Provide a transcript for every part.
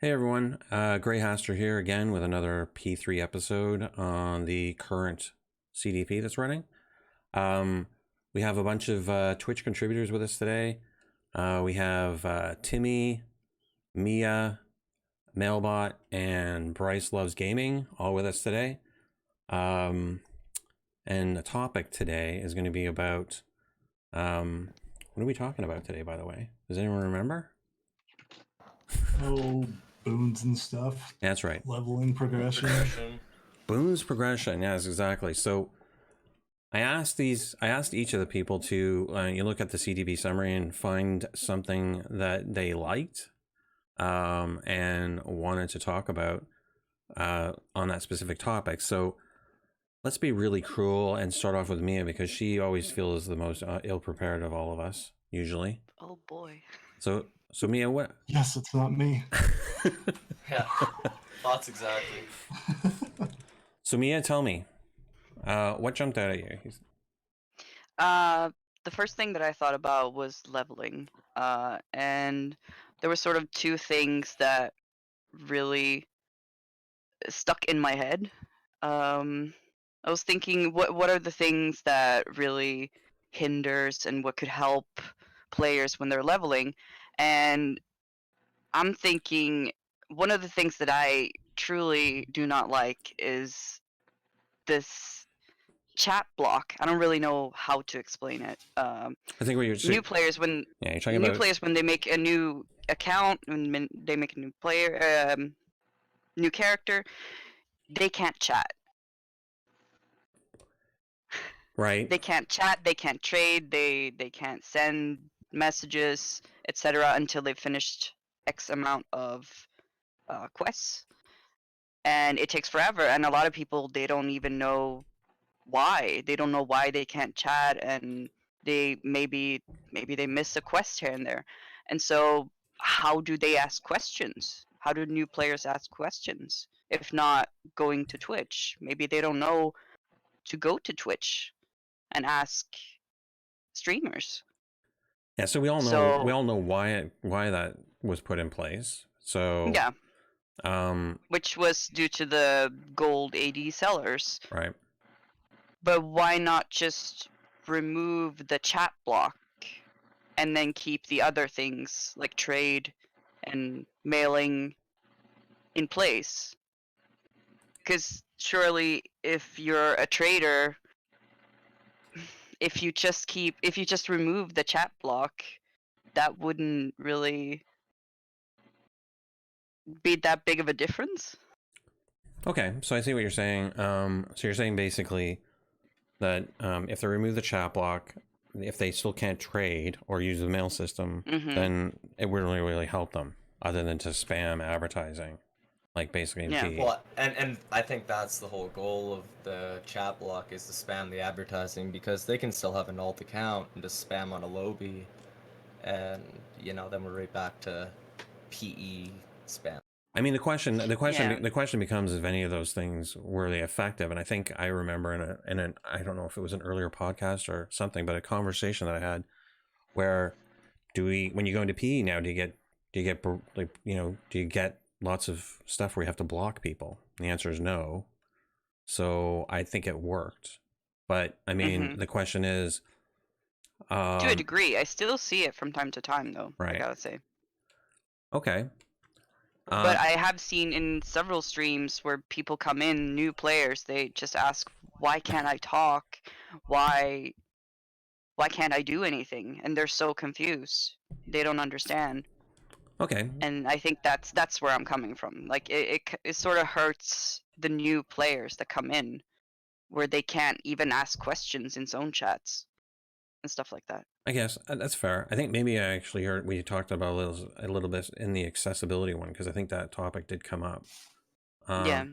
Hey everyone, Greyhaster here again with another P3 episode on the current CDP that's running. We have a bunch of Twitch contributors with us today. We have Timmy, Mia, Malebot, and BryceLovesGaming all with us today. And the topic today is going to be about, what are we talking about today, by the way? Does anyone remember? Oh, boons and stuff. That's right. Leveling progression. Boons progression, yes, exactly. So I asked each of the people to you look at the CDP summary and find something that they liked and wanted to talk about on that specific topic. So let's be really cruel and start off with Mia because she always feels the most ill-prepared of all of us, usually. Oh boy. So Mia, what? Yes, it's not me. Yeah, thoughts exactly. So Mia, tell me, what jumped out at you? The first thing that I thought about was leveling. And there were sort of two things that really stuck in my head. I was thinking, what are the things that really hinders and what could help players when they're leveling? And I'm thinking one of the things that I truly do not like is this chat block. I don't really know how to explain it. I think what you're saying. New players when you're talking about players when they make a new account, when they make a new player, new character, they can't chat. Right. They can't chat. They can't trade. They can't send messages, etc. until they've finished X amount of quests, and it takes forever. And a lot of people, they don't even know why. They don't know why they can't chat, and they maybe they miss a quest here and there. And so how do they ask questions? How do new players ask questions if not going to Twitch? Maybe they don't know to go to Twitch and ask streamers. Yeah, so we all know why that was put in place. So yeah, which was due to the gold AD sellers. Right. But why not just remove the chat block and then keep the other things like trade and mailing in place? Because surely if you're a trader, if you just remove the chat block, that wouldn't really be that big of a difference. Okay, so I see what you're saying. So you're saying basically that if they remove the chat block, if they still can't trade or use the mail system, then it wouldn't really help them other than to spam advertising, like basically. Yeah. Well, and I think that's the whole goal of the chat block is to spam the advertising, because they can still have an alt account and just spam on a lobby, and then we're right back to PE spam. I mean, the question becomes if any of those things were they effective, and I think I remember in an I don't know if it was an earlier podcast or something, but a conversation that I had where when you go into PE now, do you get lots of stuff where you have to block people? And the answer is no. So I think it worked, but I mean, the question is, to a degree, I still see it from time to time, though. Right. I gotta say. Okay. But I have seen in several streams where people come in, new players, they just ask, why can't I talk? Why can't I do anything? And they're so confused. They don't understand. Okay. And I think that's where I'm coming from. Like, it sort of hurts the new players that come in, where they can't even ask questions in zone chats and stuff like that. I guess that's fair. I think maybe I actually heard we talked about a little bit in the accessibility one, because I think that topic did come up. Yeah.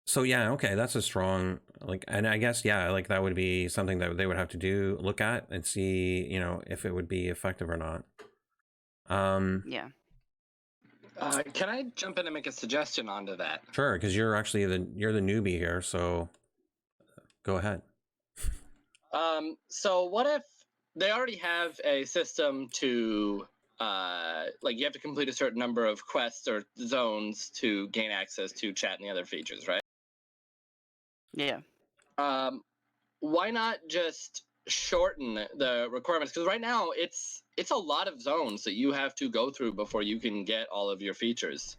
So yeah, okay, that's a strong, and I guess, yeah, like that would be something that they would have to look at and see, if it would be effective or not. Yeah. Can I jump in and make a suggestion onto that? Sure, because you're actually you're the newbie here, so go ahead. So what if they already have a system to like you have to complete a certain number of quests or zones to gain access to chat and the other features, right? Yeah. Why not just shorten the requirements? Because right now it's a lot of zones that you have to go through before you can get all of your features.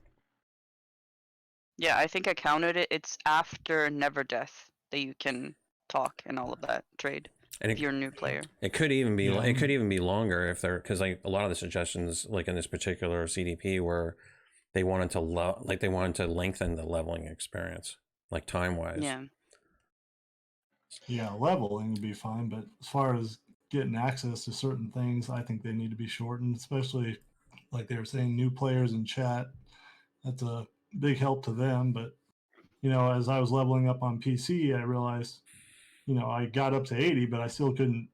Yeah, I think I counted it. It's after Never Death that you can talk and all of that trade And if you're a new player. it could even be Yeah. it could even be longer if they're, because like a lot of the suggestions like in this particular CDP were they wanted to they wanted to lengthen the leveling experience, like time wise. Yeah. Yeah, leveling would be fine, but as far as getting access to certain things, I think they need to be shortened, especially like they were saying, new players in chat. That's a big help to them. But, as I was leveling up on PC, I realized, I got up to 80, but I still couldn't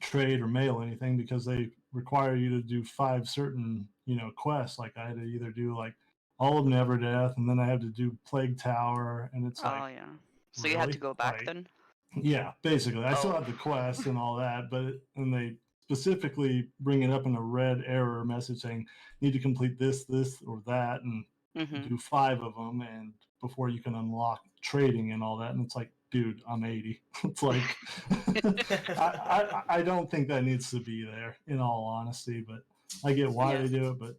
trade or mail anything because they require you to do 5 certain, quests. Like I had to either do like all of Never Death, and then I had to do Plague Tower, and it's Oh like, yeah. So you had to really? go back Like, then? yeah, basically. I still Oh. have the quest and all that, and they specifically bring it up in a red error message saying need to complete this, or that, and Mhm. do 5 of them, and before you can unlock trading and all that. And it's like, dude, I'm 80. It's like, I don't think that needs to be there, in all honesty. But I get why Yeah. they do it. But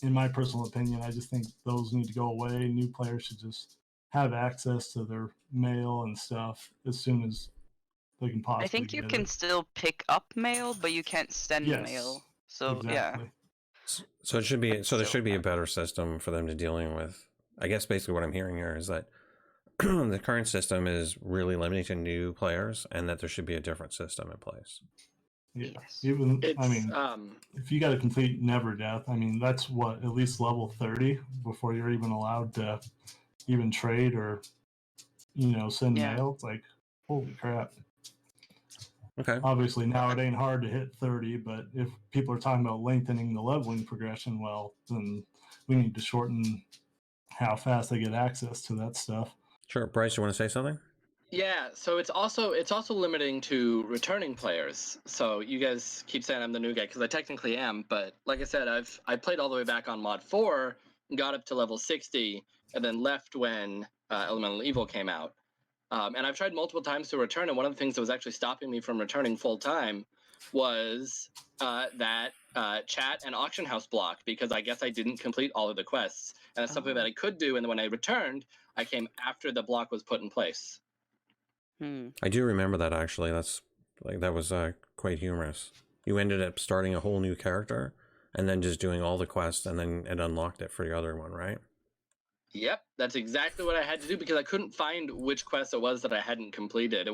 in my personal opinion, I just think those need to go away. New players should just have access to their mail and stuff as soon as they can possibly I think you get can it. still pick up mail, but you can't send Yes, mail. So exactly. So it should be, so there So should be a better system for them to dealing with. I guess basically what I'm hearing here is that the current system is really limiting to new players, and that there should be a different system in place. Yeah. Yes. Even It's I mean, if you got to complete Never Death, I mean that's what, at least level 30 before you're even allowed to even trade or send Yeah. mail. It's like, holy crap. Okay. Obviously now it ain't hard to hit 30, but if people are talking about lengthening the leveling progression, well, then we need to shorten how fast they get access to that stuff. Sure. Bryce, you want to say something? Yeah, so it's also limiting to returning players. So you guys keep saying I'm the new guy because I technically am, but like I said, I played all the way back on mod 4, got up to level 60, and then left when Elemental Evil came out. And I've tried multiple times to return, and one of the things that was actually stopping me from returning full time was that chat and auction house block, because I guess I didn't complete all of the quests, and that's something that I could do. And then when I returned, I came after the block was put in place. I do remember that actually. That's like, that was quite humorous. You ended up starting a whole new character and then just doing all the quests, and then it unlocked it for your other one, right? Yep, that's exactly what I had to do because I couldn't find which quest it was that I hadn't completed.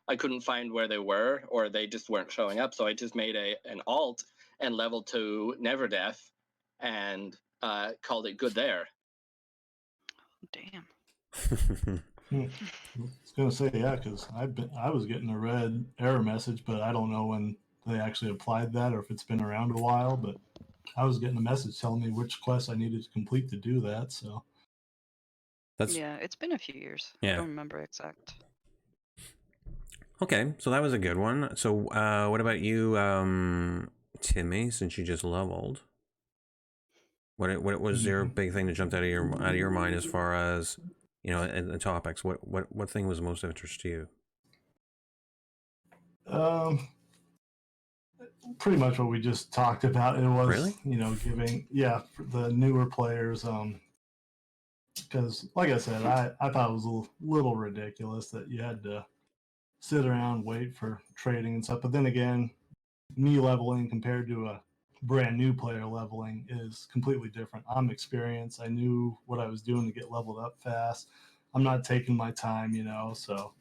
I couldn't find where they were, or they just weren't showing up. So I just made an alt and leveled to Never Death and called it good there. Damn. I was gonna say, yeah, because I was getting a red error message, but I don't know when they actually applied that or if it's been around a while. But I was getting a message telling me which quest I needed to complete to do that. So Yeah, it's been a few years. Yeah. I don't remember exact. Okay, so that was a good one. So what about you, Timmy, since you just leveled? What was your big thing that jumped out of your mind as far as, in the topics? What thing was most of interest to you? pretty much what we just talked about. It was, Really? giving, for the newer players, because like I said, I thought it was a little ridiculous that you had to sit around, wait for trading and stuff. But then again, me leveling compared to a brand new player leveling is completely different. I'm experienced. I knew what I was doing to get leveled up fast. I'm not taking my time, so.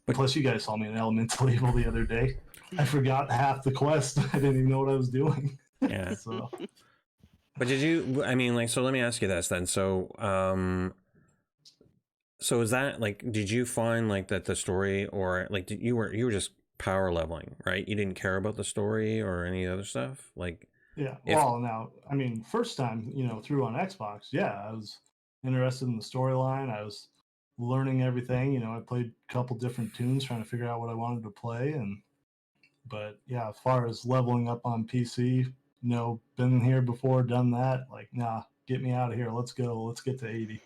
But plus, you guys saw me in Elemental Evil the other day. I forgot half the quest. I didn't even know what I was doing. yeah. So. But did you? I mean, like, so let me ask you this then. So, so is that like, did you find like that the story, or like you were just power leveling, right? You didn't care about the story or any other stuff, like. Yeah. Well, now, I mean, first time, through on Xbox, yeah, I was interested in the storyline. I was learning everything. I played a couple different tunes trying to figure out what I wanted to play. But yeah, as far as leveling up on PC, been here before, done that. Like, nah, get me out of here. Let's go. Let's get to 80.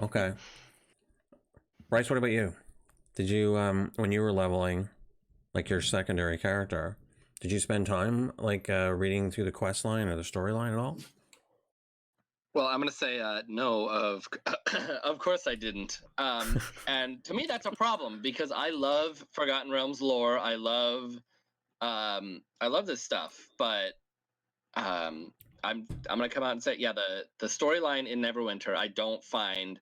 Okay. Bryce, what about you? Did you, when you were leveling, like your secondary character, did you spend time like reading through the quest line or the storyline at all? Well, I'm gonna say no. Of course I didn't. And to me, that's a problem because I love Forgotten Realms lore. I love this stuff. But I'm gonna come out and say, yeah, the storyline in Neverwinter I don't find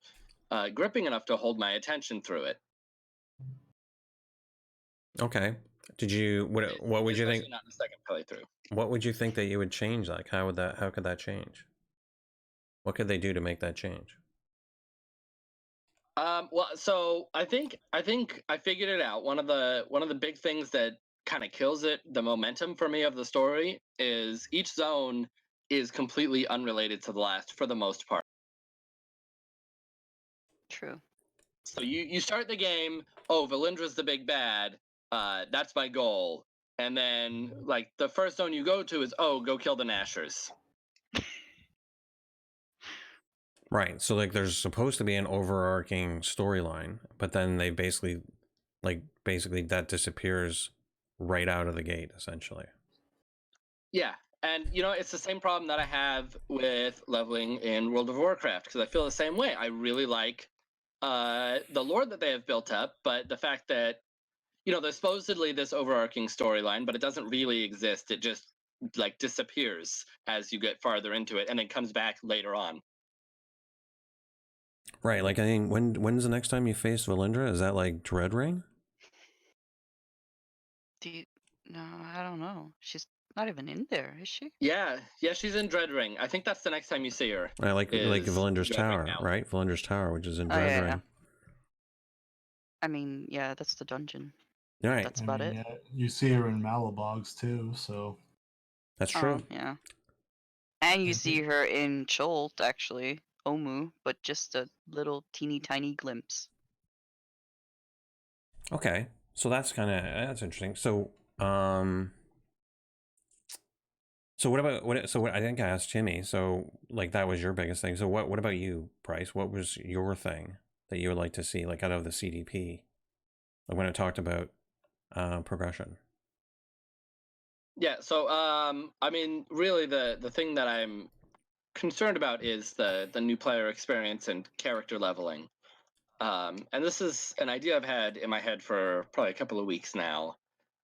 gripping enough to hold my attention through it. Okay. Did you what would you Especially think? not in the second playthrough. What would you think that you would change? Like, how could that change? What could they do to make that change? Well, so I think I figured it out. One of the big things that kind of kills it, the momentum for me of the story, is each zone is completely unrelated to the last for the most part. True. So you start the game, oh, Valindra's the big bad. That's my goal. And then like the first zone you go to is, oh, go kill the Nashers. Right. So like there's supposed to be an overarching storyline, but then they basically that disappears right out of the gate essentially. Yeah. And it's the same problem that I have with leveling in World of Warcraft because I feel the same way. I really like the lore that they have built up, but the fact that there's supposedly this overarching storyline, but it doesn't really exist. It just like disappears as you get farther into it and then comes back later on. Right. Like I think when's the next time you face Valindra? Is that like Dread Ring? No, I don't know. She's not even in there, is she? Yeah, she's in Dread Ring. I think that's the next time you see her. Like Valindra's Dread Ring Tower, now. right? Valindra's Tower, which is in Oh, Dread yeah, Ring. yeah. I mean, yeah, that's the dungeon. Right. That's about it. Yeah, you see her in Malebogs too, so That's true. Oh, yeah. And you I see think- her in Cholt, actually, Omu, but just a little teeny tiny glimpse. Okay. So that's interesting. So so what I think I asked Timmy, so like that was your biggest thing. So what about you, Bryce? What was your thing that you would like to see like out of the CDP? Like when it talked about progression. Yeah, so I mean, really the thing that I'm concerned about is the new player experience and character leveling. And this is an idea I've had in my head for probably a couple of weeks now.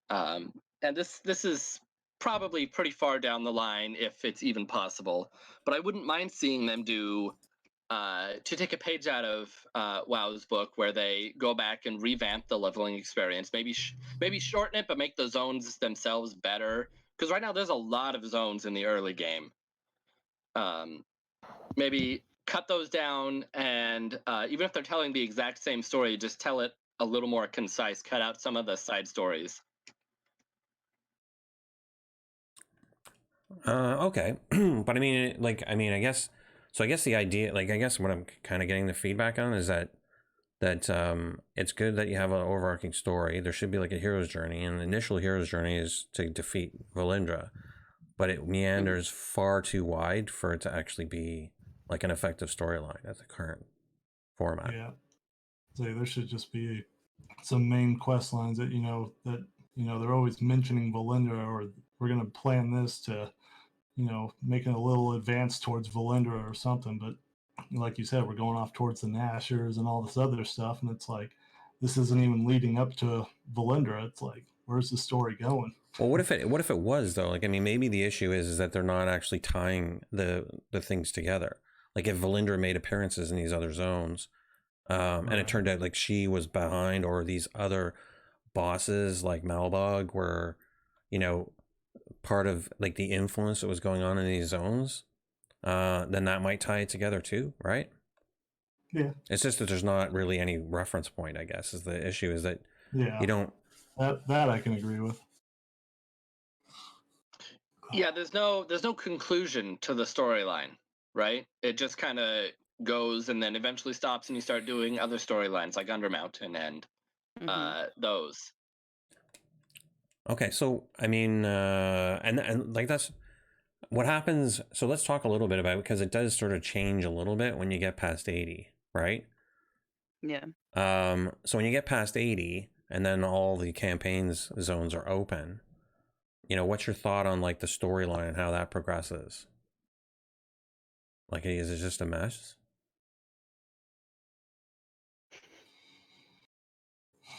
And this is probably pretty far down the line if it's even possible. But I wouldn't mind seeing them do to take a page out of WoW's book where they go back and revamp the leveling experience. Maybe shorten it, but make the zones themselves better. Because right now there's a lot of zones in the early game. Maybe cut those down, and even if they're telling the exact same story, just tell it a little more concise. Cut out some of the side stories. Okay. But I mean, I guess the idea, like, I guess what I'm kind of getting the feedback on is that it's good that you have an overarching story. There should be like a hero's journey, and the initial hero's journey is to defeat Valindra, but it meanders far too wide for it to actually be like an effective storyline at the current format. yeah. So there should just be some main quest lines that they're always mentioning Valindra, or we're gonna plan this to making a little advance towards Valindra or something. But like you said, we're going off towards the Nashers and all this other stuff, and it's like this isn't even leading up to Valindra. It's like, where's the story going? Well, what if it was though? Like, I mean, maybe the issue is that they're not actually tying the things together. Like if Valindra made appearances in these other zones, and it Right. turned out like she was behind, or these other bosses like Malebot were, part of like the influence that was going on in these zones, then that might tie it together too, right? Yeah. It's just that there's not really any reference point, I guess, is the issue, is that Yeah. you don't. That I can agree with. Yeah, there's no conclusion to the storyline, right? It just kind of goes and then eventually stops, and you start doing other storylines like Undermountain and those. Okay, so I mean, and like that's what happens? So let's talk a little bit about it, because it does sort of change a little bit when you get past 80, right? Yeah. So when you get past 80 and then all the campaigns zones are open, you know, what's your thought on like the storyline and how that progresses? Like, is it just a mess?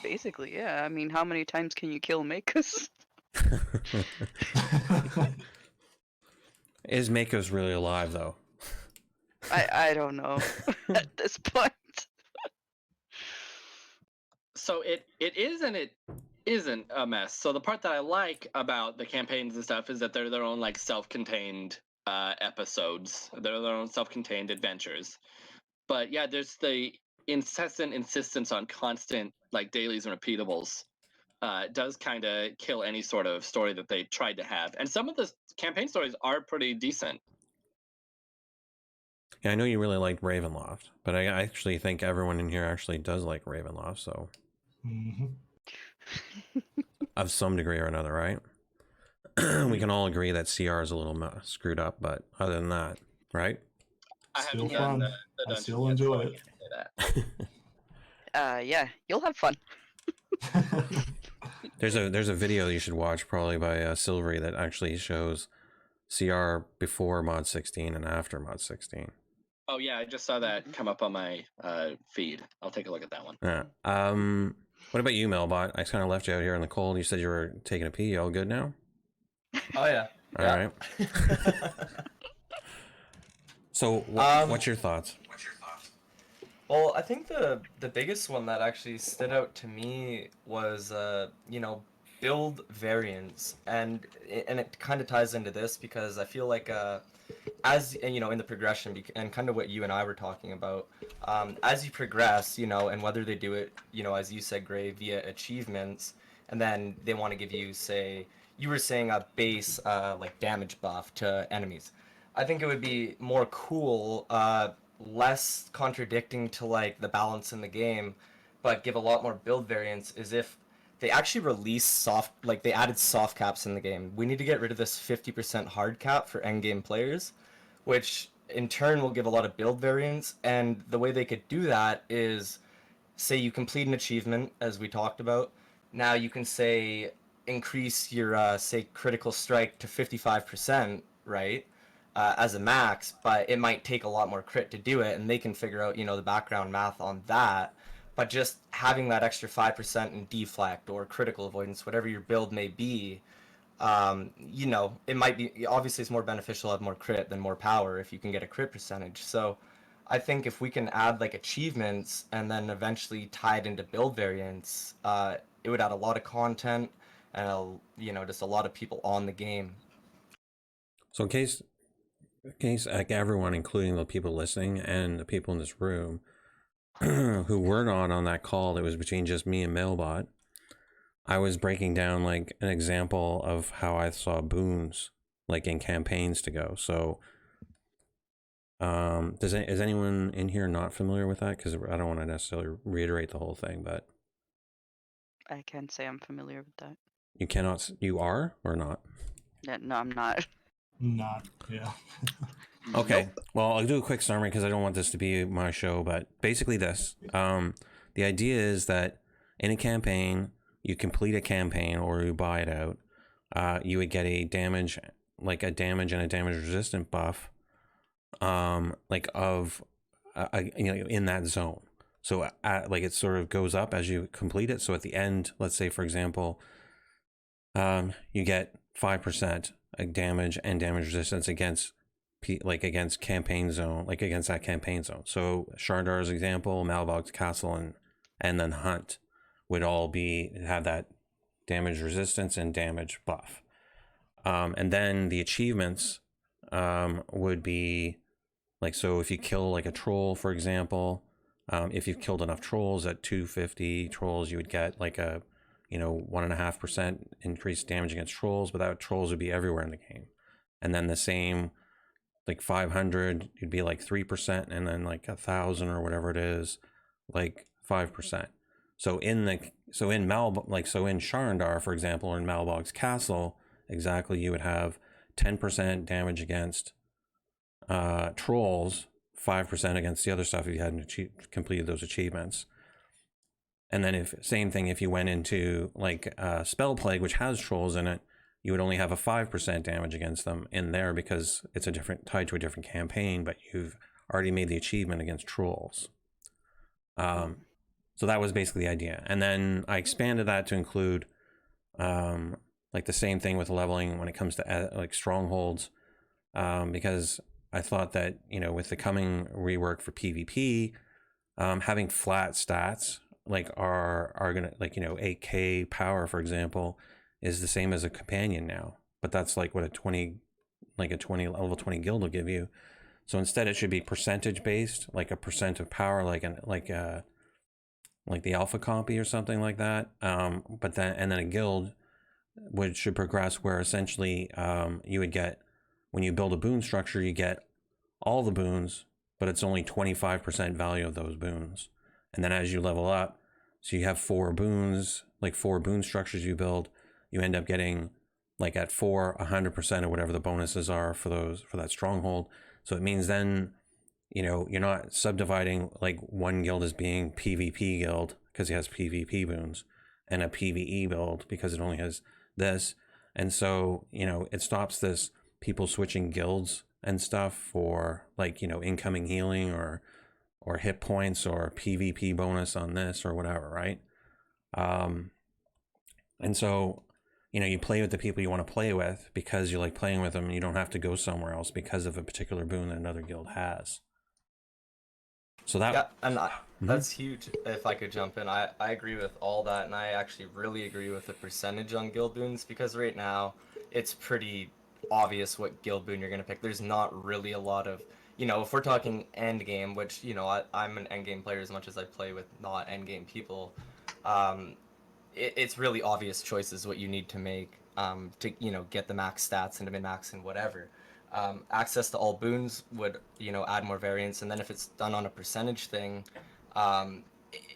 Basically, yeah. I mean, how many times can you kill Makos? Is Makos really alive though? I don't know at this point. So it is and it isn't a mess. So the part that I like about the campaigns and stuff is that they're their own like self-contained episodes. They're their own self-contained adventures. But yeah, there's the incessant insistence on constant like dailies and repeatables. Does kind of kill any sort of story that they tried to have. And some of the campaign stories are pretty decent. Yeah, I know you really liked Ravenloft, but I actually think everyone in here actually does like Ravenloft, so Mm-hmm. of some degree or another, right? We can all agree that CR is a little screwed up, but other than that, right? I Still haven't done fun. the I dungeon still yet, enjoy so I it. can't say that. Yeah, you'll have fun. There's a video you should watch probably by Silvery that actually shows CR before mod 16 and after mod 16. Oh yeah, I just saw that come up on my feed. I'll take a look at that one. Yeah. What about you, Malebot? I kind of left you out here in the cold. You said you were taking a pee. You all good now? Oh yeah. All Yeah. right. So, what's your thoughts? Well, I think the biggest one that actually stood out to me was you know, build variants, and it kind of ties into this because I feel like as you know, in the progression and kind of what you and I were talking about, as you progress, you know, and whether they do it, you know, as you said, Gray, via achievements, and then they want to give you, say, you were saying a base like damage buff to enemies. I think it would be more cool, less contradicting to like the balance in the game, but give a lot more build variance. Is if they actually released like they added soft caps in the game. We need to get rid of this 50% hard cap for endgame players, which in turn will give a lot of build variance. And the way they could do that is, say you complete an achievement, as we talked about. Now you can say increase your say critical strike to 55%, right? As a max, but it might take a lot more crit to do it, and they can figure out, you know, the background math on that. But just having that extra 5% in deflect or critical avoidance, whatever your build may be, you know, it might be, obviously it's more beneficial to have more crit than more power if you can get a crit percentage. So I think if we can add like achievements and then eventually tie it into build variants, it would add a lot of content and, you know, just a lot of people on the game. So, in case like everyone, including the people listening and the people in this room who were not on that call that was between just me and Malebot, I was breaking down like an example of how I saw boons like in campaigns to go. So is anyone in here not familiar with that? Because I don't want to necessarily reiterate the whole thing, but I can't say I'm familiar with that. you are or not? Yeah, no, I'm not. Not, yeah. Okay, well, I'll do a quick summary because I don't want this to be my show, but basically this. The idea is that in a campaign, you complete a campaign or you buy it out, you would get a damage and a damage resistant buff, like of, you know, in that zone. So like it sort of goes up as you complete it. So at the end, let's say, for example, you get 5% damage and damage resistance against against campaign zone, like against that campaign zone. So Shardar's example, Malebot's Castle, and then Hunt would all have that damage resistance and damage buff. And then the achievements would be like, so if you kill like a troll, for example, if you've killed enough trolls at 250 trolls, you would get like a, you know, 1.5% increased damage against trolls, but that trolls would be everywhere in the game. And then the same, like 500, you'd be like 3%, and then like 1,000 or whatever it is, like 5%. So in Sharndar, for example, or in Malebot's Castle, exactly, you would have 10% damage against trolls, 5% against the other stuff if you hadn't completed those achievements. And then if same thing, if you went into like Spell Plague, which has trolls in it, you would only have a 5% damage against them in there because it's a different tied to a different campaign, but you've already made the achievement against trolls. So that was basically the idea. And then I expanded that to include like the same thing with leveling when it comes to like strongholds, because I thought that, you know, with the coming rework for PvP, having flat stats like are gonna, like, you know, 8k power, for example, is the same as a companion now, but that's like what a 20 level 20 guild will give you. So instead it should be percentage based, like a percent of power, like the alpha compy or something like that. But then a guild which should progress where essentially you would get, when you build a boon structure, you get all the boons, but it's only 25% value of those boons. And then as you level up, so you have 4 boons, like 4 boon structures you build, you end up getting like at 100% or whatever the bonuses are for that stronghold. So it means then, you know, you're not subdividing like one guild as being PvP guild because it has PvP boons, and a PvE build because it only has this. And so, you know, it stops this people switching guilds and stuff for like, you know, incoming healing or hit points or PvP bonus on this or whatever, right? And so, you know, you play with the people you want to play with because you like playing with them. You don't have to go somewhere else because of a particular boon that another guild has. So that, yeah, and that's huge. If I could jump in, I agree with all that, and I actually really agree with the percentage on guild boons, because right now it's pretty obvious what guild boon you're going to pick. There's not really a lot of, you know, if we're talking end game, which, you know, I'm an end game player as much as I play with not end game people, it's really obvious choices what you need to make to, you know, get the max stats and to min-max and whatever. Access to all boons would, you know, add more variance, and then if it's done on a percentage thing,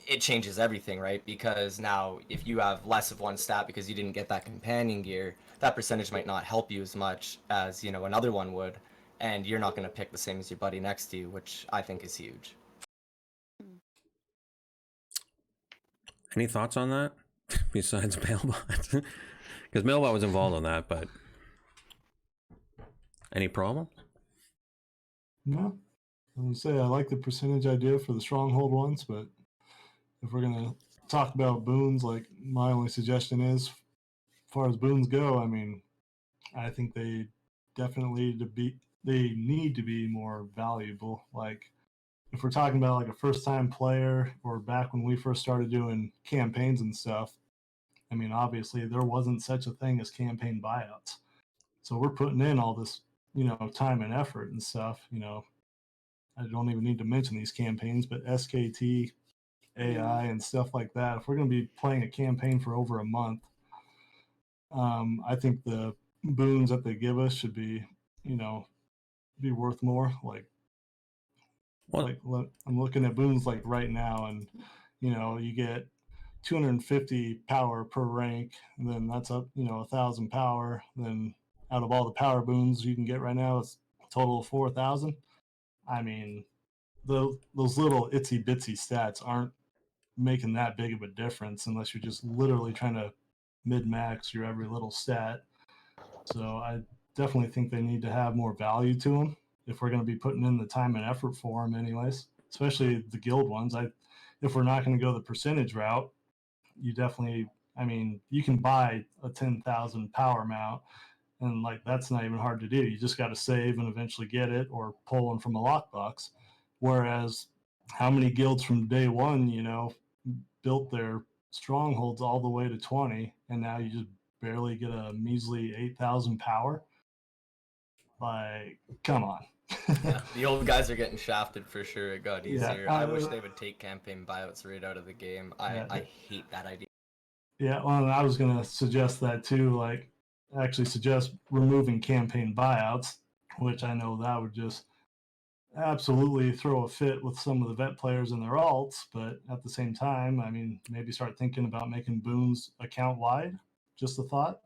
it changes everything, right? Because now if you have less of one stat because you didn't get that companion gear, that percentage might not help you as much as, you know, another one would, and you're not going to pick the same as your buddy next to you, which I think is huge. any thoughts on that besides Malebot? Because Malebot was involved in that, but any problem? No. I would say I like the percentage idea for the stronghold ones, but if we're gonna talk about boons, like my only suggestion is, as far as boons go, I mean, I think they definitely need to be more valuable. Like if we're talking about like a first time player or back when we first started doing campaigns and stuff, I mean, obviously there wasn't such a thing as campaign buyouts. So we're putting in all this, you know, time and effort and stuff, you know. I don't even need to mention these campaigns, but SKT, AI, and stuff like that. If we're going to be playing a campaign for over a month, I think the boons that they give us should be, you know, be worth more. Like I'm looking at boons like right now, and you know, you get 250 power per rank, and then that's up, you know, 1,000 power. Then out of all the power boons you can get right now, it's a total of 4,000. I mean, those little itsy bitsy stats aren't making that big of a difference unless you're just literally trying to mid-max your every little stat. So I definitely think they need to have more value to them if we're going to be putting in the time and effort for them anyways, especially the guild ones. If we're not going to go the percentage route, you definitely, I mean, you can buy a 10,000 power mount, and like that's not even hard to do. You just got to save and eventually get it or pull one from a lockbox. Whereas how many guilds from day one, you know, built their strongholds all the way to 20, and now you just barely get a measly 8,000 power? Like, come on. Yeah, the old guys are getting shafted for sure. It got easier. Yeah, I wish they would take campaign buyouts right out of the game. I hate that idea. Yeah, well, I was going to suggest that too. Like, actually suggest removing campaign buyouts, which I know that would just absolutely throw a fit with some of the vet players and their alts. But at the same time, I mean, maybe start thinking about making boons account wide. Just a thought.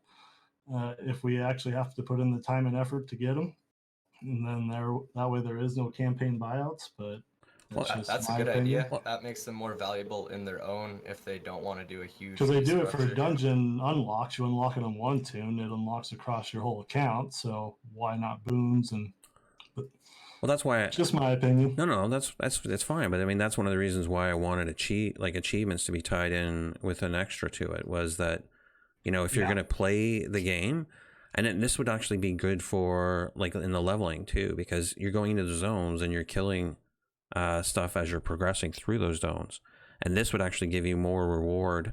if we actually have to put in the time and effort to get them, and then that way there is no campaign buyouts. But Well, That's a my good opinion. idea. That makes them more valuable in their own if they don't want to do a huge. Because they do it for restructure. dungeon unlocks. You unlock it on one tune, it unlocks across your whole account. So why not boons? Well, that's why. Just my opinion. No, that's fine. But I mean, that's one of the reasons why I wanted achievements to be tied in with an extra to it, was that, if you're going to play the game, and this would actually be good for like in the leveling too, because you're going into the zones and you're killing stuff as you're progressing through those zones, and this would actually give you more reward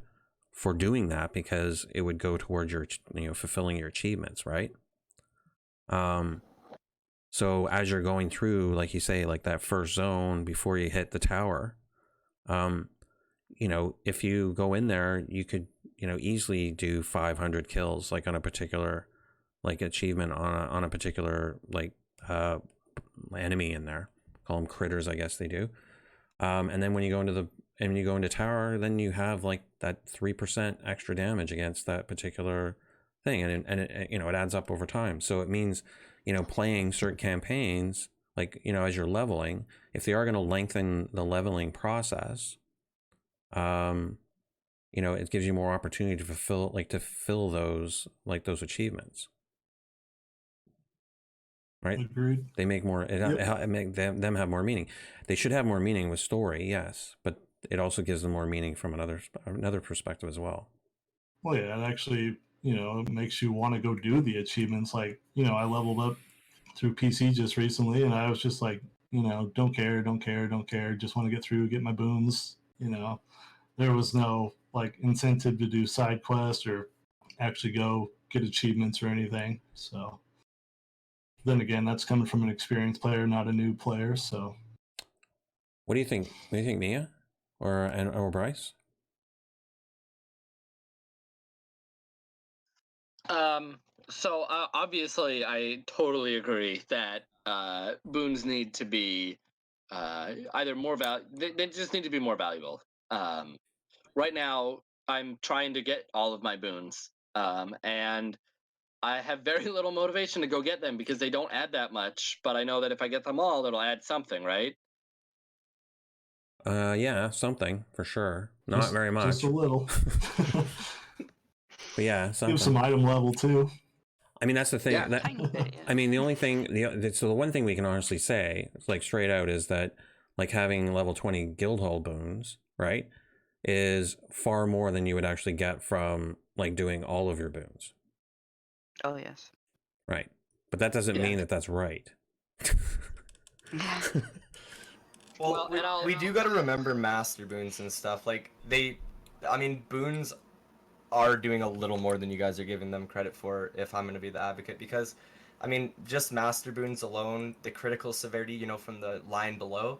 for doing that, because it would go towards your fulfilling your achievements, right? So as you're going through, like you say, like that first zone before you hit the tower, if you go in there, you could easily do 500 kills, like on a particular like achievement on a particular like enemy in there. Call them critters, I guess they do. And then when you go into tower, then you have like that 3% extra damage against that particular thing, and it it adds up over time. So it means playing certain campaigns, like as you're leveling, if they are going to lengthen the leveling process, it gives you more opportunity to fill those achievements. Right? Agreed. They make more. It make them have more meaning. They should have more meaning with story, yes, but it also gives them more meaning from another perspective as well. Well, yeah, it actually it makes you want to go do the achievements. Like I leveled up through PC just recently, and I was just like, don't care, just want to get through, get my boons. There was no like incentive to do side quests or actually go get achievements or anything. So then again, that's coming from an experienced player, not a new player. So what do you think? What do you think, Mia, or Bryce? So obviously, I totally agree that boons need to be either more they just need to be more valuable. Right now, I'm trying to get all of my boons, and I have very little motivation to go get them because they don't add that much. But I know that if I get them all, it'll add something, right? Yeah, something for sure. Not very much. Just a little. But yeah, something. Give some item level too. I mean, that's the thing. Yeah, tiny bit, yeah. I mean, the only thing, so the one thing we can honestly say, like straight out, is that like having level 20 Guildhall boons, right, is far more than you would actually get from like doing all of your boons. Oh yes. Right, but that doesn't mean that that's right. Well, we do got to remember master boons and stuff. Like boons are doing a little more than you guys are giving them credit for, if I'm going to be the advocate, because just master boons alone, the critical severity, from the line below,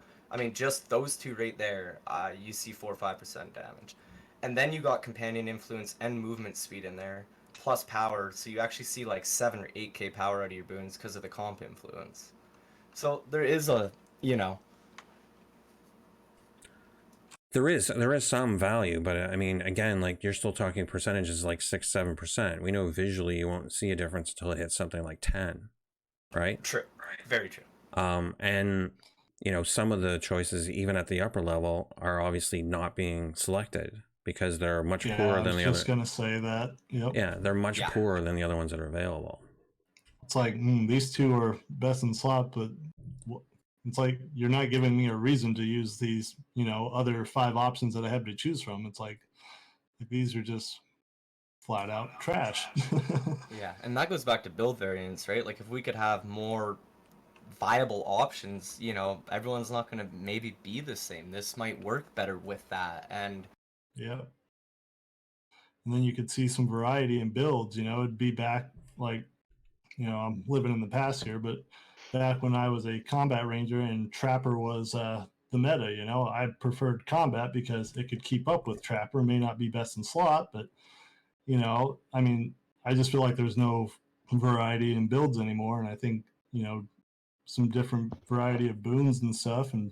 just those two right there, you see 4 or 5% damage. And then you got companion influence and movement speed in there, plus power, so you actually see like 7 or 8k power out of your boons because of the comp influence. So there is a, There is some value, but I mean, again, like you're still talking percentages like 6-7%. We know visually you won't see a difference until it hits something like 10, right? True, very true. And some of the choices, even at the upper level, are obviously not being selected because they're much poorer than the other. I was just gonna say that. Yep. Yeah, they're much poorer than the other ones that are available. It's like these two are best in slot, but it's like you're not giving me a reason to use these, other 5 options that I have to choose from. It's like these are just flat out trash. Yeah, and that goes back to build variance, right? Like if we could have more viable options, everyone's not going to maybe be the same. This might work better with that, and yeah. And then you could see some variety in builds. It'd be back like, I'm living in the past here, but back when I was a combat ranger and trapper was the meta, I preferred combat because it could keep up with trapper. May not be best in slot, but I just feel like there's no variety in builds anymore, and I think some different variety of boons and stuff, and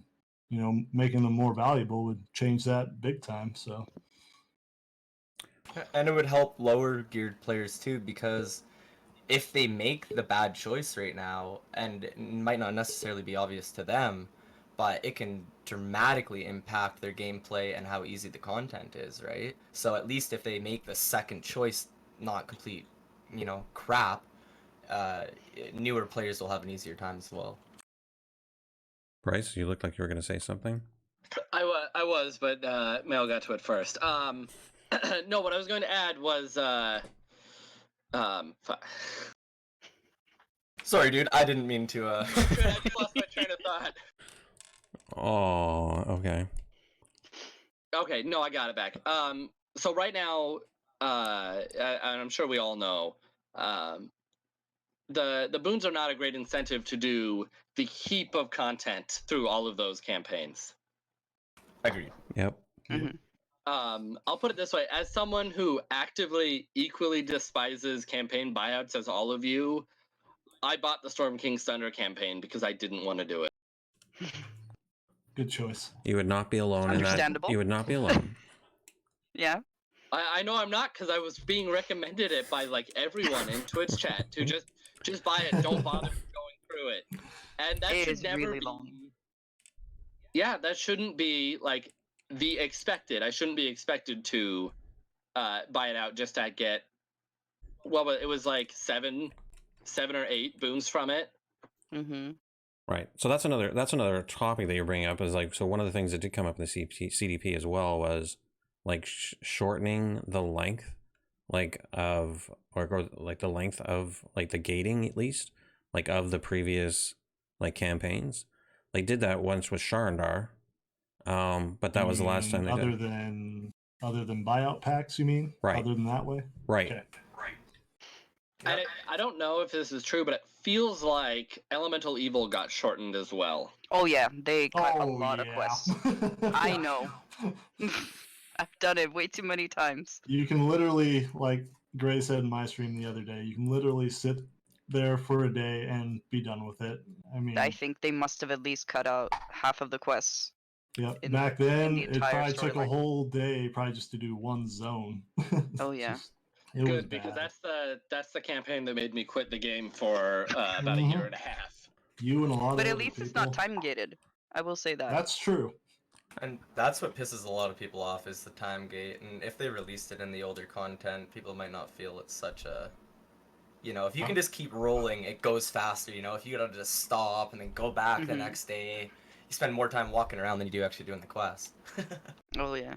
making them more valuable would change that big time. So, and it would help lower geared players too, because if they make the bad choice right now, and it might not necessarily be obvious to them, but it can dramatically impact their gameplay and how easy the content is, right? So at least if they make the second choice not complete, crap, newer players will have an easier time as well. Bryce, you look like you were going to say something. I was, but Mel got to it first. No, what I was going to add was Sorry, dude. I didn't mean to. I just lost my train of thought. Oh, okay. Okay, no, I got it back. So right now, and I'm sure we all know, the boons are not a great incentive to do the heap of content through all of those campaigns. Agreed. Yep. I'll put it this way: as someone who actively equally despises campaign buyouts as all of you, I bought the Storm King's Thunder campaign because I didn't want to do it. Good choice. You would not be alone in that. Understandable. You would not be alone. Yeah. I know I'm not, because I was being recommended it by like everyone in Twitch chat to just buy it. Don't bother going through it, and that It should is never really be. long. Yeah, that shouldn't be like the expected. I shouldn't be expected to buy it out just to get. Well, it was like seven or 8 boons from it. Mm-hmm. Right. So that's another topic that you're bringing up is like, so one of the things that did come up in the CDP as well was like shortening the length like of or like the length of like the gating, at least like of the previous like campaigns. They did that once with Sharndar. But that was the last time they other did. Other than buyout packs, you mean? Right. Other than that way? Right. Okay. I don't know if this is true, but it feels like Elemental Evil got shortened as well. Oh yeah, they cut a Oh, lot of quests. I know. I've done it way too many times. You can literally, like Gray said in my stream the other day, you can literally sit there for a day and be done with it. I mean, I think they must have at least cut out half of the quests. yep. in- Back then, the it entire probably took a storyline. whole day, probably just to do one zone. Oh, yeah. It was Good, because bad. that's the campaign that made me quit the game for about a Mhm. year and a half. You and a lot But of at other least it's people. not time gated. I will say that. That's true. And that's what pisses a lot of people off is the time gate. And if they released it in the older content, people might not feel it's such a... if you can just keep rolling, it goes faster, If you gotta just stop and then go back the next day, you spend more time walking around than you do actually doing the quest. Oh yeah.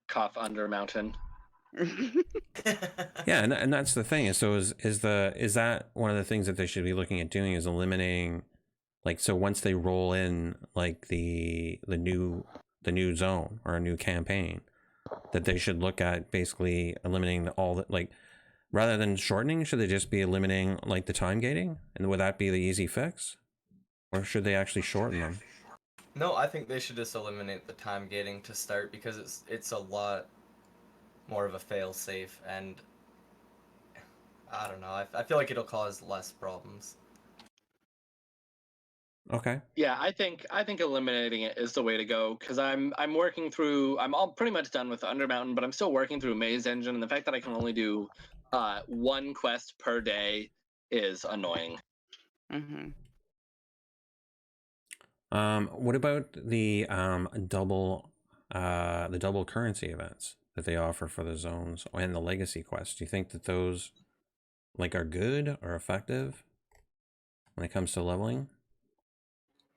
Cough under mountain. Yeah, and that's the thing. So is that one of the things that they should be looking at doing is eliminating, like, so once they roll in like the new zone or a new campaign, that they should look at basically eliminating all the, like, rather than shortening, should they just be eliminating like the time gating, and would that be the easy fix, or should they actually shorten them? No, I think they should just eliminate the time gating to start, because it's a lot more of a fail-safe, and I don't know, I feel like it'll cause less problems. Okay. Yeah, I think eliminating it is the way to go, because I'm working through. I'm all pretty much done with Undermountain, but I'm still working through Maze Engine, and the fact that I can only do one quest per day is annoying. What about the double currency events that they offer for the zones and the legacy quests? Do you think that those like are good or effective when it comes to leveling?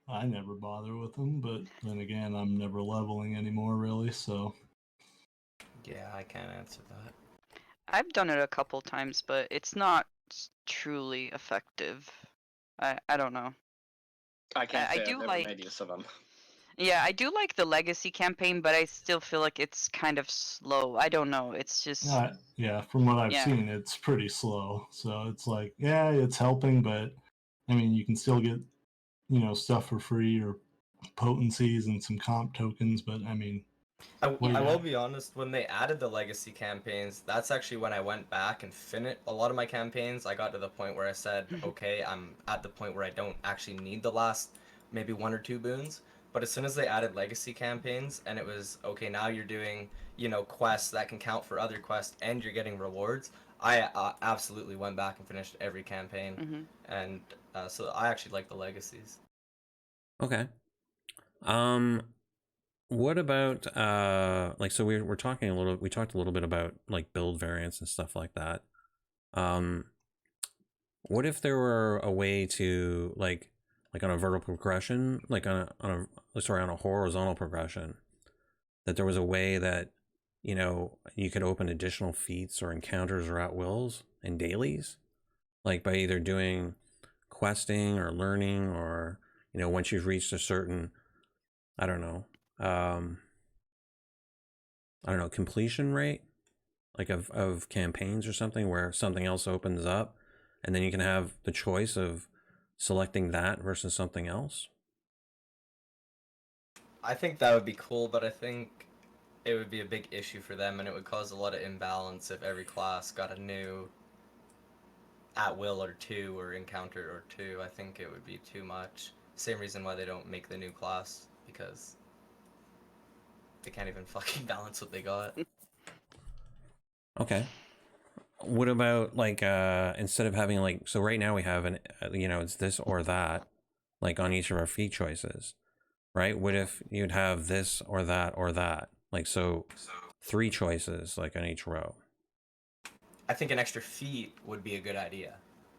I never bother with them, but then again, I'm never leveling anymore, really. So Yeah, I can't answer that. I've done it a couple times, but it's not truly effective. I don't know. I can't I say do I've ever like- made use of them. Yeah, I do like the legacy campaign, but I still feel like it's kind of slow. I don't know. It's just yeah, from what I've Yeah. seen, it's pretty slow. So it's like, yeah, it's helping, but I mean, you can still get stuff for free or potencies and some comp tokens, but I mean, I yeah. will be honest, when they added the legacy campaigns, that's actually when I went back and finished a lot of my campaigns. I got to the point where I said, okay, I'm at the point where I don't actually need the last maybe 1 or 2 boons. But as soon as they added legacy campaigns and it was, okay, now you're doing, quests that can count for other quests and you're getting rewards, I absolutely went back and finished every campaign, and so I actually like the legacies. Okay. What about like, so we're talking a little, we talked a little bit about like build variants and stuff like that. What if there were a way to like on a vertical progression, like on a horizontal progression, that there was a way that, you know, you could open additional feats or encounters or at wills and dailies, like by either doing questing or learning, or, you know, once you've reached a certain, I don't know, completion rate, like of campaigns or something, where something else opens up and then you can have the choice of selecting that versus something else. I think that would be cool, but I think it would be a big issue for them, and it would cause a lot of imbalance if every class got a new at will or two or encounter or two. I think it would be too much. Same reason why they don't make the new class, because they can't even fucking balance what they got. Okay. What about like instead of having like, so right now we have an you know, it's this or that, like on each of our feat choices, right? What if you'd have this or that or that, like, so 3 choices like on each row? I think an extra feat would be a good idea.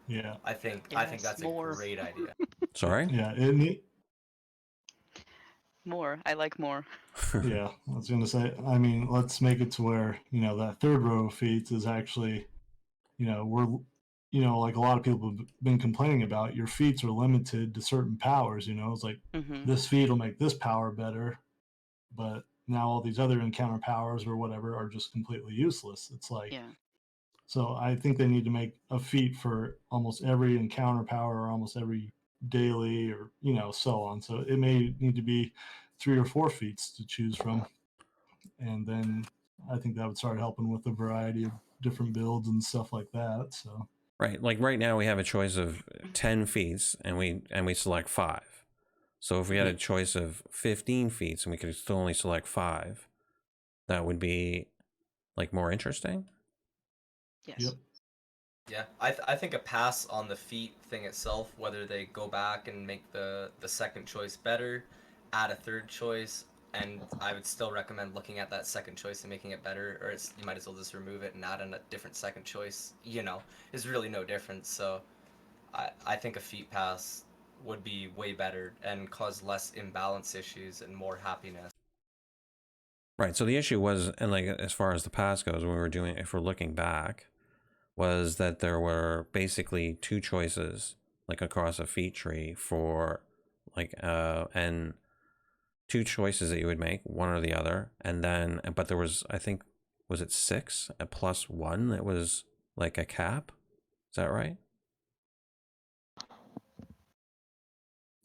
Yeah. I think Yes, that's more. a great idea. Sorry. Yeah. More. I like more. Yeah, I was going to say, I mean, let's make it to where, you know, that third row of feats is actually, you know, like a lot of people have been complaining about, your feats are limited to certain powers, you know, it's like this feat will make this power better, but now all these other encounter powers or whatever are just completely useless. It's like, Yeah. so I think they need to make a feat for almost every encounter power or almost every daily, or, you know, so on. So it may need to be 3 or 4 feats to choose from. And then I think that would start helping with a variety of different builds and stuff like that. So Right. Like right now we have a choice of 10 feats and we select 5. So if we had a choice of 15 feats and we could still only select 5, that would be like more interesting. Yes. Yep. Yeah, I think a pass on the feat thing itself, whether they go back and make the second choice better, add a third choice, and I would still recommend looking at that second choice and making it better, or you might as well just remove it and add in a different second choice. You know, there's really no difference. So I think a feat pass would be way better and cause less imbalance issues and more happiness. Right. So the issue was, and like as far as the pass goes, when we were doing, if we're looking back, was that there were basically 2 choices like across a feat tree for like and 2 choices that you would make, one or the other, and then but there was, I think, was it 6 a plus 1 that was like a cap? Is that right?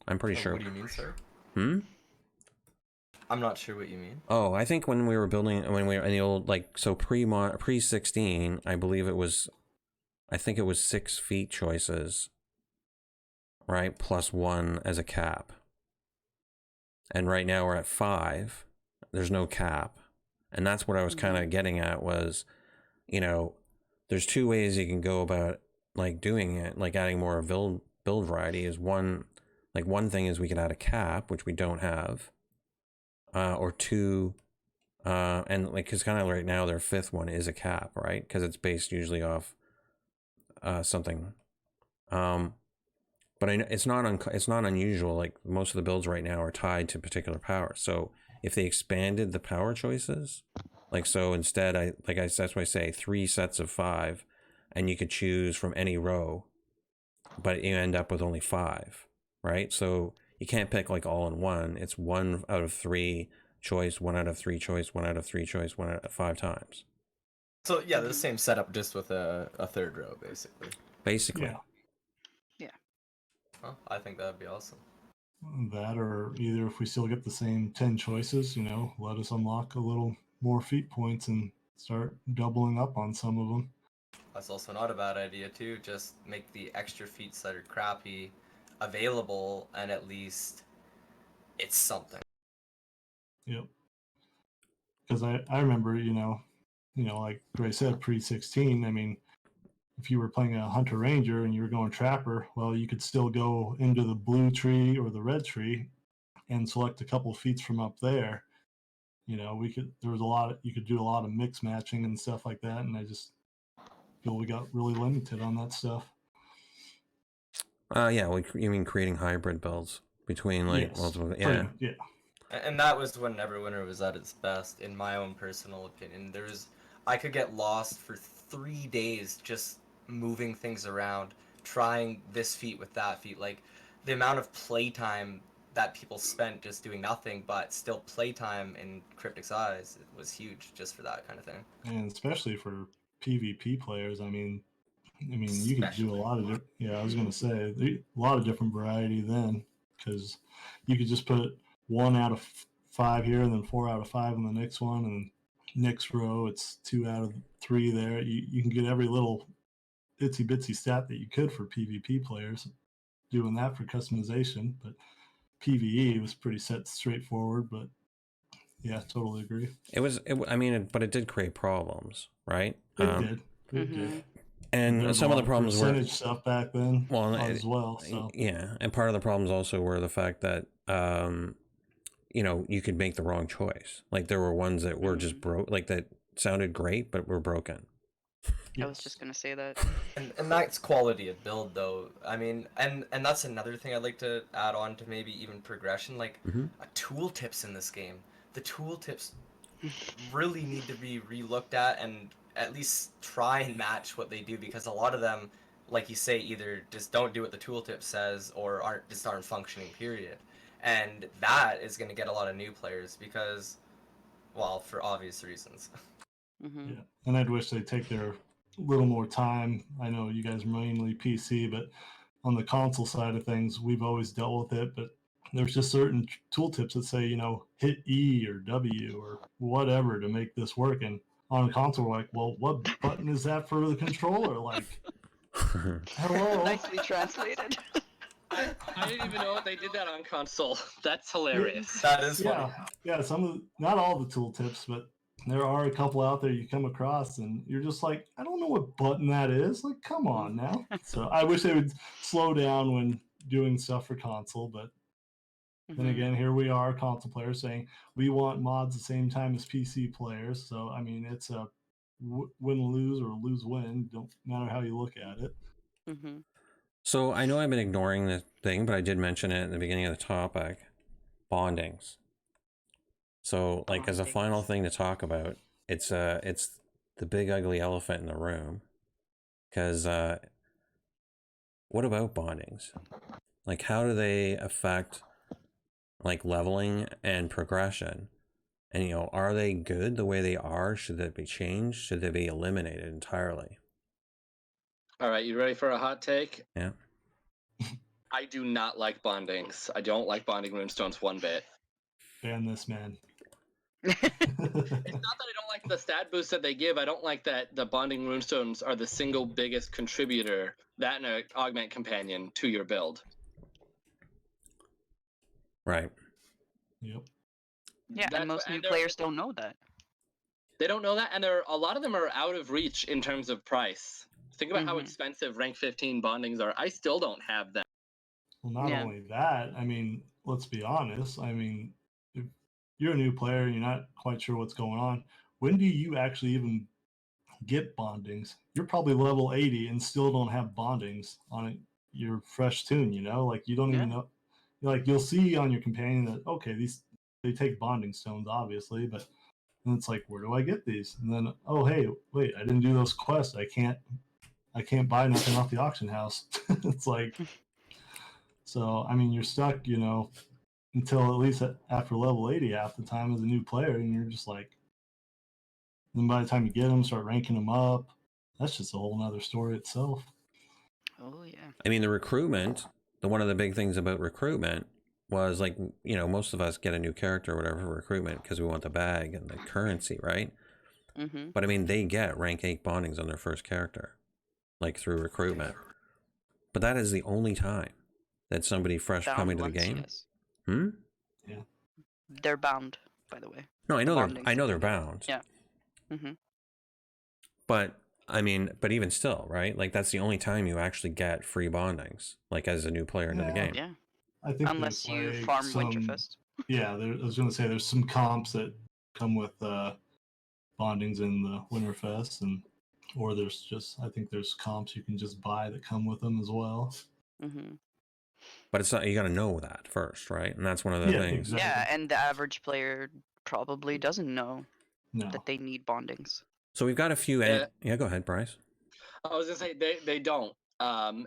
I'm pretty sure. What do you mean, sir? I'm not sure what you mean. Oh, I think when we were building, when we were in the old, like, so pre 16, I believe it was, I think it was 6 feat choices, right? Plus 1 as a cap. And right now we're at 5. There's no cap. And that's what I was kind of getting at was, you know, there's 2 ways you can go about like doing it, like adding more build variety. Is one, like one thing is we could add a cap, which we don't have, or 2, and like, because kind of right now their 5th one is a cap, right? Because it's based usually off something. But I know it's not unusual. Like most of the builds right now are tied to particular powers. So if they expanded the power choices, like, so instead, that's why I say 3 sets of 5, and you could choose from any row, but you end up with only 5, right? So you can't pick like all in one. It's 1 out of 3 choice, 1 out of 3 choice, 1 out of 3 choice, 1 out of 5 times. So yeah, the same setup, just with a third row, basically. Basically. Yeah. Well, I think that'd be awesome. That, or either if we still get the same 10 choices, you know, let us unlock a little more feat points and start doubling up on some of them. That's also not a bad idea too. Just make the extra feats that are crappy available, and at least it's something. Yep. Because I remember, you know, like Gray said, pre-16, I mean, if you were playing a hunter ranger and you were going trapper, well, you could still go into the blue tree or the red tree and select a couple of feats from up there. There was a lot you could do a lot of mix matching and stuff like that, and I just feel we got really limited on that stuff. Yeah, you mean creating hybrid builds between Yes, multiple? yeah. And that was when Neverwinter was at its best, in my own personal opinion. I could get lost for 3 days just moving things around, trying this feat with that feat. Like, the amount of playtime that people spent just doing nothing, but still playtime in Cryptic's eyes was huge just for that kind of thing. And especially for PvP players, I mean, you could do a lot of I was gonna say a lot of different variety then, because you could just put 1 out of 5 here and then 4 out of 5 in the next one, and next row it's 2 out of 3 there. You can get every little itsy bitsy stat that you could for PvP players doing that for customization, but PvE was pretty straightforward. But yeah, totally agree. But it did create problems, right? It did. It did. And There's some of the problems were percentage stuff back then, as well. So yeah, and part of the problems also were the fact that you could make the wrong choice. Like, there were ones that were just broke, like that sounded great but were broken. I was just gonna say that. And that's quality of build, though. I mean, and that's another thing I'd like to add on to maybe even progression, like tooltips in this game. The tooltips really need to be relooked at and at least try and match what they do, because a lot of them, like you say, either just don't do what the tooltip says or aren't functioning, period. And that is going to get a lot of new players because, well, for obvious reasons. Yeah, and I'd wish they'd take their little more time. I know you guys are mainly PC, but on the console side of things, we've always dealt with it. But there's just certain tooltips that say, hit E or W or whatever to make this work. And on a console, we're like, well, what button is that for the controller? Like, hello. Nicely translated. I didn't even know they did that on console. That's hilarious. That is funny. Yeah. Not all the tooltips, but there are a couple out there you come across and you're just like, I don't know what button that is. Like, come on now. So I wish they would slow down when doing stuff for console, but then again, here we are, console players, saying we want mods the same time as PC players. So, I mean, it's a win-lose or lose-win. Don't matter how you look at it. So I know I've been ignoring this thing, but I did mention it in the beginning of the topic, bondings. So, like, as a final thing to talk about, it's the big ugly elephant in the room. Because what about bondings? Like, how do they affect, like, leveling and progression? And, are they good the way they are? Should they be changed? Should they be eliminated entirely? All right, you ready for a hot take? Yeah. I do not like bondings. I don't like bonding runestones one bit. Ban this man. It's not that I don't like the stat boost that they give. I don't like that the bonding runestones are the single biggest contributor, that and an augment companion, to your build. Right. Yep. Yeah, and most new players don't know that. They don't know that, and a lot of them are out of reach in terms of price. Think about how expensive rank 15 bondings are. I still don't have them. Well, not only that, I mean, let's be honest. I mean, if you're a new player and you're not quite sure what's going on, when do you actually even get bondings? You're probably level 80 and still don't have bondings on your fresh tune, Like, you don't even know. Like, you'll see on your companion that, okay, they take bonding stones, obviously, but then it's like, where do I get these? And then, oh, hey, wait, I didn't do those quests. I can't buy nothing off the auction house. It's like, so, I mean, you're stuck, until at least after level 80 half the time as a new player, and you're just like, then by the time you get them, start ranking them up, that's just a whole nother story itself. Oh, yeah. I mean, the recruitment, one of the big things about recruitment was, like, most of us get a new character or whatever for recruitment because we want the bag and the currency, right? But I mean, they get rank 8 bondings on their first character, like, through recruitment. But that is the only time that somebody fresh coming to the game. Yes. Yeah. They're bound, by the way. No, I know they're bound. Yeah. But I mean, but even still, right? Like that's the only time you actually get free bondings, like as a new player into the Yeah. game. Yeah, I think unless there's you like farm some. Winterfest. Yeah, I was going to say there's some comps that come with bondings in the Winterfest, or I think there's comps you can just buy that come with them as well. Mm-hmm. But it's not, you got to know that first, right? And that's one of the Yeah, things. exactly. Yeah, and the average player probably doesn't know No. that they need bondings. So we've got a few. Yeah. Yeah, go ahead, Bryce. I was gonna say they don't.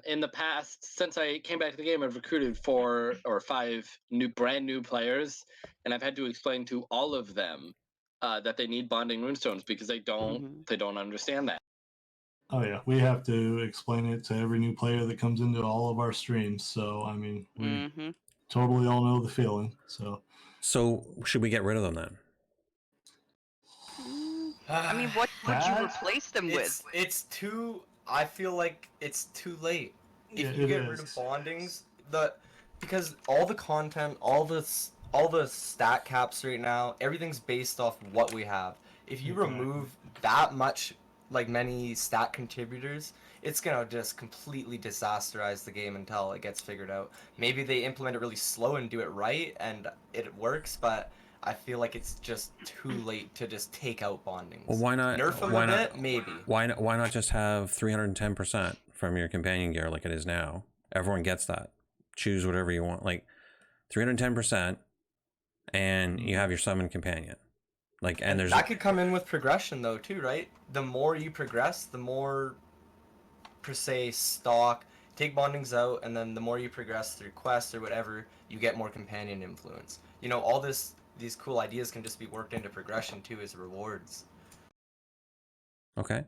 In the past, since I came back to the game, I've recruited 4 or 5 brand new players, and I've had to explain to all of them that they need bonding runestones because they don't understand that. Oh yeah, we have to explain it to every new player that comes into all of our streams. So I mean, we Mm-hmm. totally all know the feeling. So should we get rid of them then? I mean, what would you That- replace them with? It's too. I feel like it's too late. If Yeah, you it get rid of is. bondings, because all the content, all the stat caps right now, everything's based off what we have. If you Exactly. remove that much, like many stat contributors, it's gonna just completely disasterize the game until it gets figured out. Maybe they implement it really slow and do it right, and it works, but I feel like it's just too late to just take out bondings. Well, why not? Nerf them why a not? bit, maybe. Why not just have 310% from your companion gear like it is now? Everyone gets that. Choose whatever you want, like 310%, and you have your summon companion. Like, and there's that could come in with progression though too, right? The more you progress, the more per se stock take bondings out, and then the more you progress through quests or whatever, you get more companion influence. You know, all these cool ideas can just be worked into progression too as rewards. okay.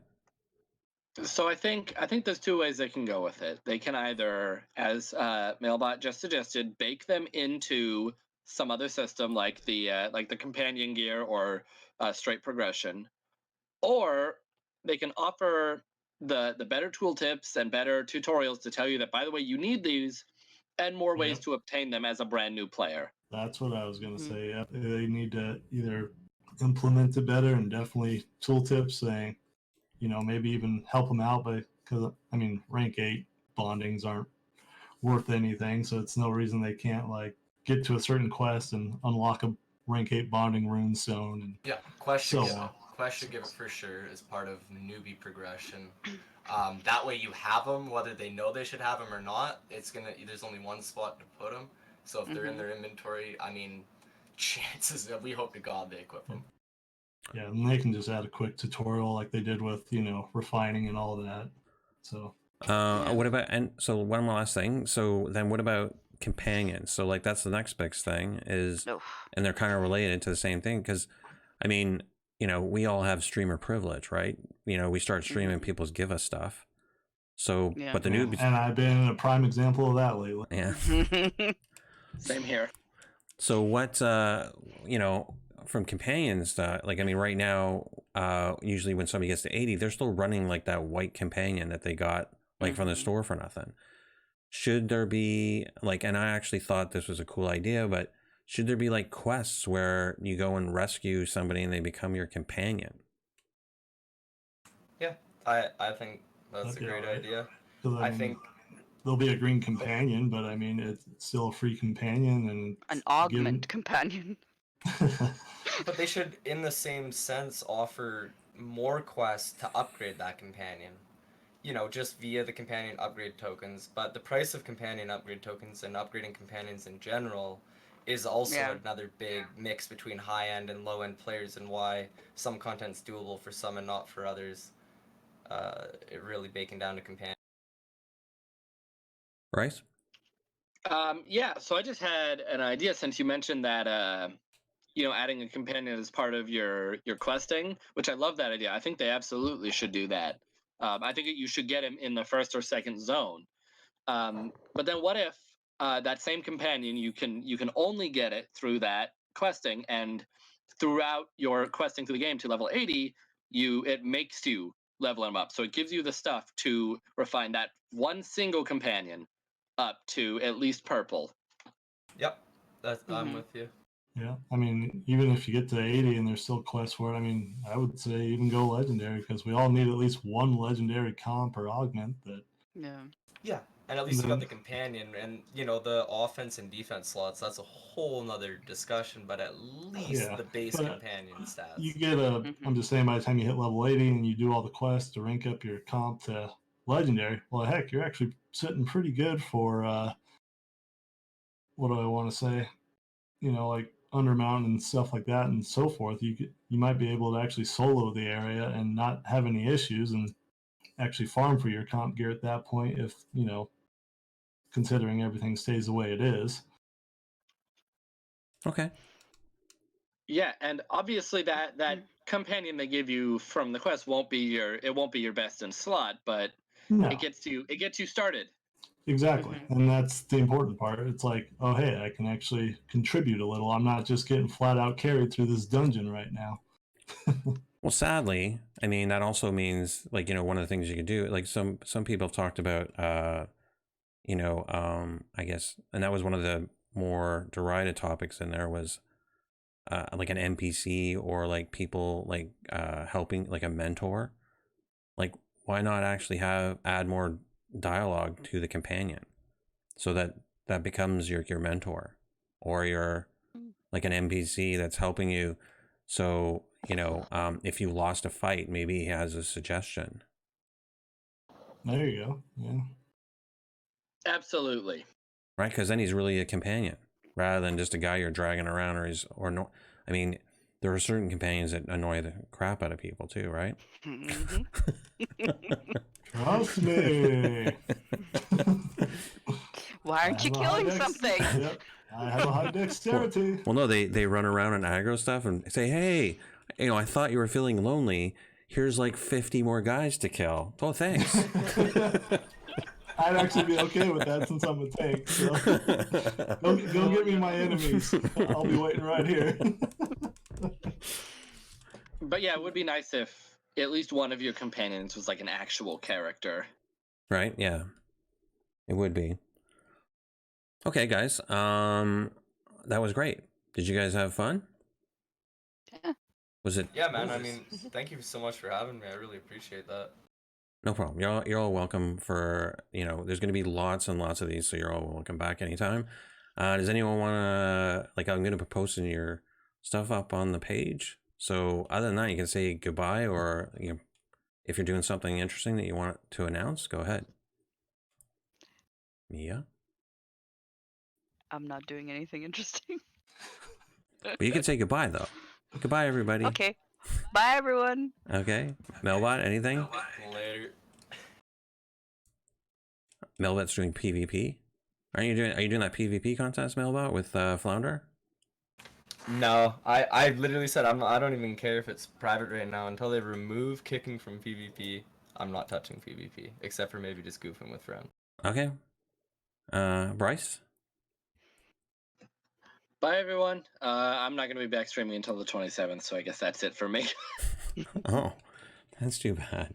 So I think there's 2 ways they can go with it. They can either, as Malebot just suggested, bake them into some other system like the companion gear or straight progression, or they can offer the better tooltips and better tutorials to tell you that, by the way, you need these, and more ways Yep. to obtain them as a brand new player. That's what I was going to Mhm. say. Yep. They need to either implement it better and definitely tooltips saying, maybe even help them out because I mean, rank 8 bondings aren't worth anything, so it's no reason they can't like get to a certain quest and unlock a rank 8 bonding runestone. And Yeah, Quest should So give on. it. Quest should give it for sure as part of newbie progression. That way you have them, whether they know they should have them or not. There's only one spot to put them. So if they're in their inventory, I mean, chances we hope to God they equip them. yeah, and they can just add a quick tutorial like they did with refining and all that. So What about, and so one more last thing. So then what about companions? So like that's the next big thing is, No. and they're kind of related to the same thing because, I mean, we all have streamer privilege, right? We start streaming, people give us stuff. So, Yeah. but the yeah, newbies, and I've been a prime example of that lately. yeah. Same here. So what, from companions, like, I mean, right now, usually when somebody gets to 80, they're still running like that white companion that they got like from the store for nothing. Should there be like, and I actually thought this was a cool idea, but should there be like quests where you go and rescue somebody and they become your companion? Yeah, I think that's That'd a be great alright. idea. 'Cause, I mean, think there'll be a green companion, but I mean it's still a free companion and An augment companion. But they should, in the same sense, offer more quests to upgrade that companion. Just via the companion upgrade tokens. But the price of companion upgrade tokens and upgrading companions in general is also another big mix between high-end and low-end players, and why some content's doable for some and not for others. It really baking down to companion. Right? Yeah, so I just had an idea since you mentioned that adding a companion as part of your questing, which I love that idea. I think they absolutely should do that. I think you should get him in the first or second zone. But then what if that same companion you can only get it through that questing, and throughout your questing through the game to level 80, it makes you level him up. So it gives you the stuff to refine that one single companion up to at least purple. Yep, I'm with you. Yeah, I mean, even if you get to 80 and there's still quests for it, I mean, I would say even go legendary because we all need at least one legendary comp or augment that. Yeah. Yeah, and at least you got then- the companion, and you know the offense and defense slots. That's a whole nother discussion, but at least Yeah, the base but companion stats. you get a. Mhm. I'm just saying, by the time you hit level 80 and you do all the quests to rank up your comp to legendary, well, heck, you're actually sitting pretty good for. What do I want to say? You know, like Undermount and stuff like that, and so forth. You might be able to actually solo the area and not have any issues, and actually farm for your comp gear at that point. If you know, considering everything stays the way it is. Okay. Yeah, and obviously that companion they give you from the quest won't be your best in slot, but No, it gets you started. exactly, Mhm. and that's the important part. It's like, oh hey, I can actually contribute a little. I'm not just getting flat out carried through this dungeon right now. Well, sadly, I mean that also means like one of the things you could do, like some people have talked about, I guess, and that was one of the more derided topics in there was like an NPC or like people like helping, like a mentor. Like, why not actually add more dialogue to the companion so that becomes your mentor or your like an NPC that's helping you. So if you lost a fight, maybe he has a suggestion. There you go. Yeah. Absolutely. Right, because then he's really a companion rather than just a guy you're dragging around, or no. I mean, there are certain companions that annoy the crap out of people too, right? Mhm. Trust me. Why aren't you killing something? Yep. I have a high dexterity. Well, no, they run around and aggro stuff and say, "Hey, I thought you were feeling lonely. Here's like 50 more guys to kill. Oh, thanks." I'd actually be okay with that since I'm a tank. So go get me my enemies. I'll be waiting right here. But yeah, it would be nice if at least one of your companions was like an actual character. Right? Yeah, it would be. Okay, guys. That was great. Did you guys have fun? Yeah. Was it? Yeah, man. I mean, thank you so much for having me. I really appreciate that. No problem. You're all welcome for, there's going to be lots and lots of these, so you're all welcome back anytime. Does anyone want to, like, I'm going to be posting your stuff up on the page. So other than that, you can say goodbye, or, if you're doing something interesting that you want to announce, go ahead. Mia? I'm not doing anything interesting. But you can say goodbye, though. Goodbye, everybody. Okay. Bye, everyone. Okay. Melbot, anything? Later. Melbot's doing PvP. Are you doing that PvP contest, Melbot, with Flounder? No, I literally said I don't even care if it's private right now until they remove kicking from PvP. I'm not touching PvP except for maybe just goofing with friends. Okay. Bryce? Bye, everyone. I'm not going to be back streaming until the 27th, so I guess that's it for me. Oh, that's too bad.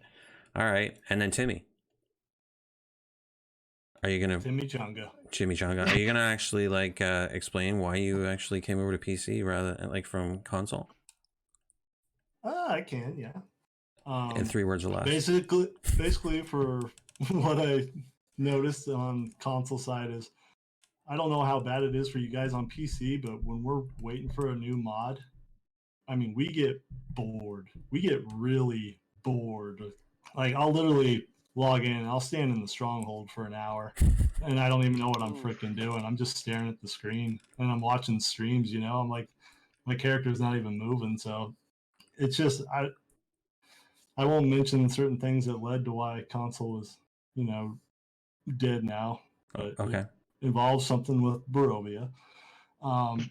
All right, and then Timmy. Are you gonna Chimichanga? Are you gonna actually like explain why you actually came over to PC rather than like from console? I can, yeah. In 3 words or less. Basically, for what I noticed on console side is, I don't know how bad it is for you guys on PC, but when we're waiting for a new mod, I mean, we get bored. We get really bored. Like, I'll literally log in, I'll stand in the stronghold for an hour, and I don't even know what I'm freaking doing. I'm just staring at the screen, and I'm watching streams, I'm like, my character's not even moving, so it's just, I won't mention certain things that led to why console is, dead now, but Okay. it involves something with Barovia.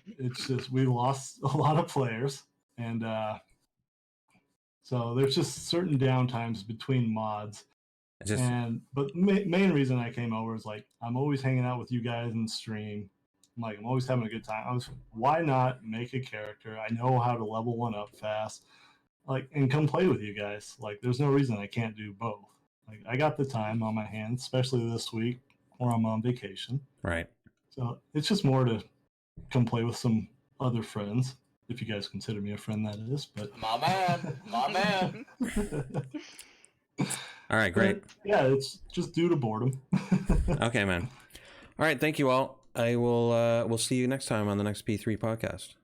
It's just, we lost a lot of players, and so there's just certain downtimes between mods. But main reason I came over is like, I'm always hanging out with you guys in stream. I'm always having a good time. Why not make a character? I know how to level one up fast, and come play with you guys. Like, there's no reason I can't do both. Like, I got the time on my hands, especially this week where I'm on vacation. Right. So it's just more to come play with some other friends, if you guys consider me a friend, that is. But My man, my man. All right, great. Yeah, it's just due to boredom. Okay, man. All right, thank you all. I will we'll see you next time on the next P3 podcast.